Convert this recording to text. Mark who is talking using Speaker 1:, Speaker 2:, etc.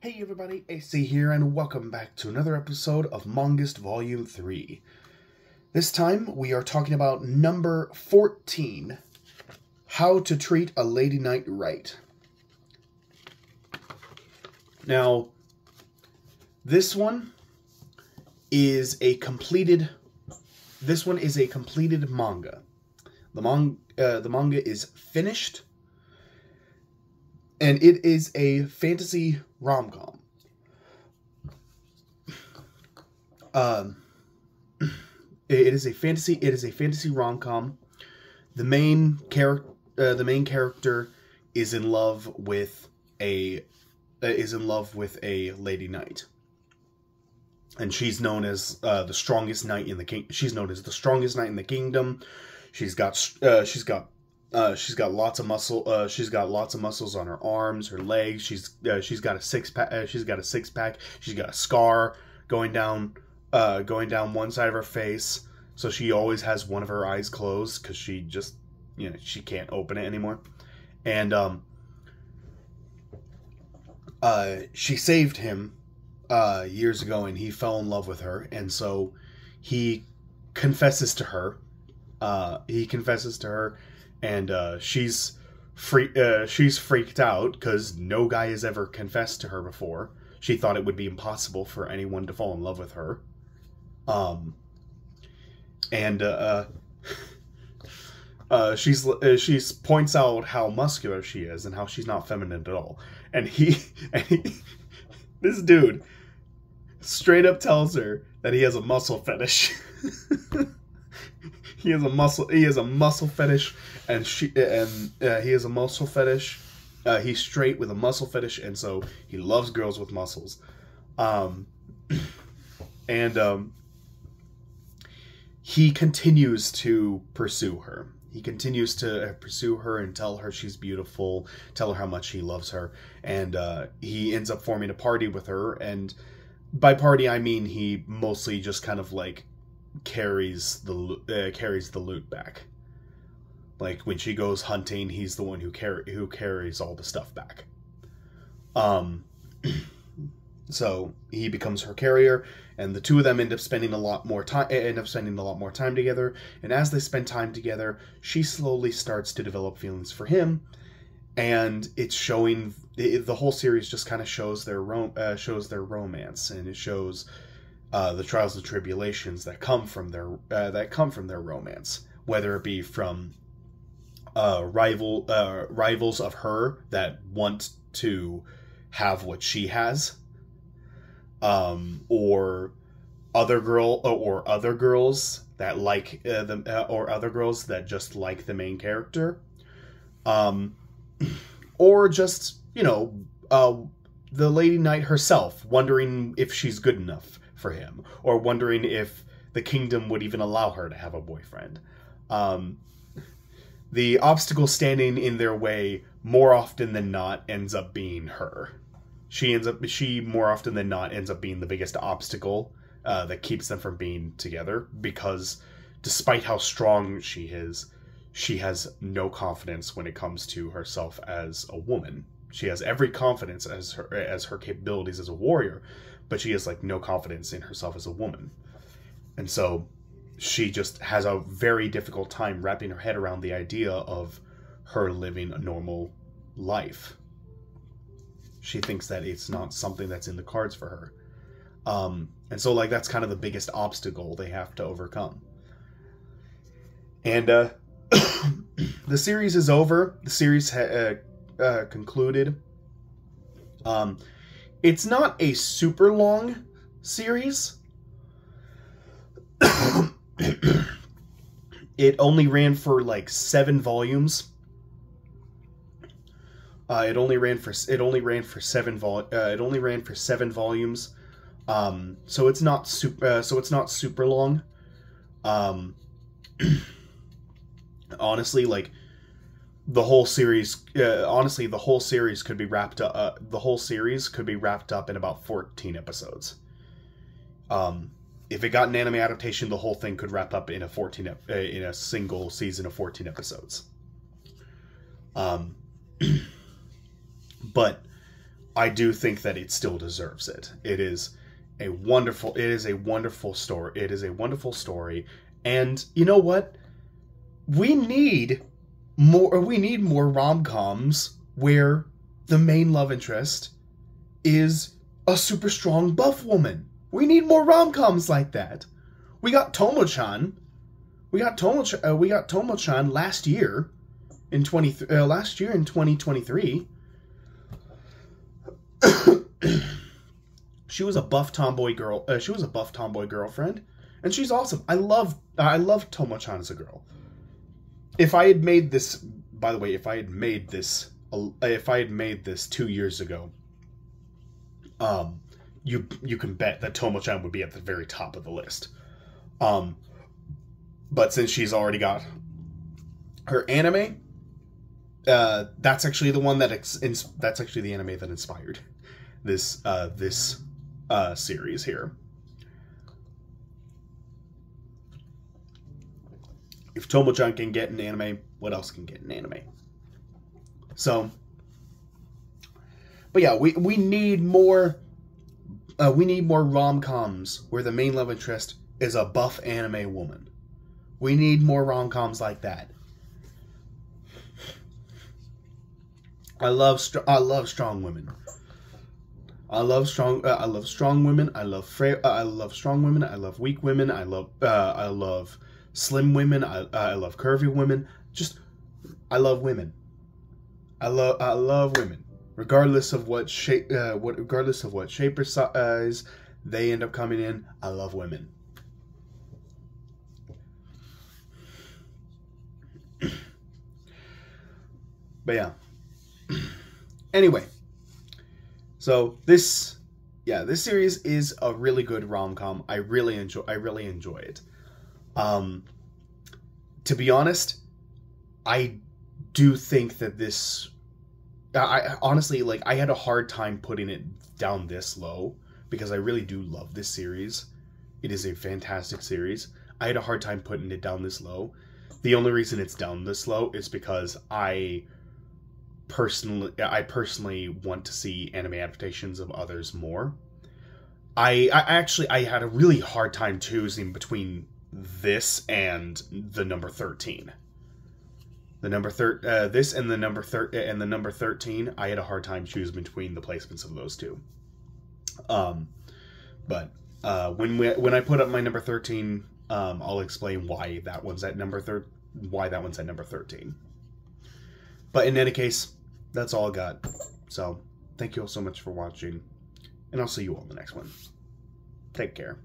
Speaker 1: Hey everybody, AC here, and welcome back to another episode of Man-Gust Volume 3. This time, we are talking about number 14, How to Treat a Lady Knight Right. Now, this one is a completed manga. The manga is finished, and it is a fantasy rom-com. It is a fantasy rom-com. The main character is in love with a lady knight, and she's known as the strongest knight in the king. She's known as the strongest knight in the kingdom. She's got lots of muscle. She's got lots of muscles on her arms, her legs. She's got a six pack. She's got a scar going down one side of her face. So she always has one of her eyes closed because she just, she can't open it anymore. And she saved him years ago, and he fell in love with her, and so he confesses to her. And she's freaked out because no guy has ever confessed to her before. She thought it would be impossible for anyone to fall in love with her. She points out how muscular she is and how she's not feminine at all. And this dude straight up tells her that he has a muscle fetish. He has a muscle fetish, and he has a muscle fetish. He's straight with a muscle fetish, and so he loves girls with muscles. He continues to pursue her. He continues to pursue her and tell her she's beautiful, tell her how much he loves her, and he ends up forming a party with her. And by party, I mean he mostly just kind of like carries the loot back. Like when she goes hunting, he's the one who carries all the stuff back. So he becomes her carrier, and the two of them end up spending a lot more time together. And as they spend time together, she slowly starts to develop feelings for him, and it's showing. The whole series just kind of shows their romance, and it shows the trials and tribulations that come from their romance, whether it be from rivals of her that want to have what she has, or other girls that like or other girls that just like the main character, or just the lady knight herself wondering if she's good enough for him, or wondering if the kingdom would even allow her to have a boyfriend. The obstacle standing in their way more often than not ends up being her. She more often than not ends up being the biggest obstacle that keeps them from being together, because despite how strong she is, she has no confidence when it comes to herself as a woman. She has every confidence as her capabilities as a warrior, but she has no confidence in herself as a woman. And so she just has a very difficult time wrapping her head around the idea of her living a normal life. She thinks that it's not something that's in the cards for her. And so that's kind of the biggest obstacle they have to overcome. And the series is over. The series concluded. It's not a super long series. It only ran for 7 volumes. It only ran for 7 volumes. So it's not super long. Honestly, the whole series could be wrapped up. The whole series could be wrapped up in about 14 episodes. If it got an anime adaptation, the whole thing could wrap up in a single season of 14 episodes. But I do think that it still deserves it. It is a wonderful story. It is a wonderful story. And you know what? We need more rom-coms where the main love interest is a super strong buff woman. We need more rom-coms like that. We got Tomo-chan. We got Tomo-chan last year in 2023. She was a buff tomboy girl. She was a buff tomboy girlfriend, and she's awesome. I love Tomo-chan as a girl. If I had made this, by the way, if I had made this 2 years ago, you can bet that Tomo-chan would be at the very top of the list. But since she's already got her anime, that's actually the one that's actually the anime that inspired this series here. If Tomo-chan can get an anime, what else can get an anime? So, but yeah, we need more rom-coms where the main love interest is a buff anime woman. We need more rom-coms like that. I love strong women. I love strong women. I love strong women. I love weak women. I love slim women. I love curvy women. I love women. I love women. Regardless of what shape or size they end up coming in, I love women. But yeah. Anyway, so this series is a really good rom-com. I really enjoy it. To be honest, I do think that this. I honestly, I had a hard time putting it down this low because I really do love this series. It is a fantastic series. I had a hard time putting it down this low. The only reason it's down this low is because I personally want to see anime adaptations of others more. I had a really hard time choosing between this and the number 13. This and the number 13, I had a hard time choosing between the placements of those two. But when I put up my number 13, I'll explain why that one's at number 13. But in any case, that's all I got. So, thank you all so much for watching, and I'll see you all in the next one. Take care.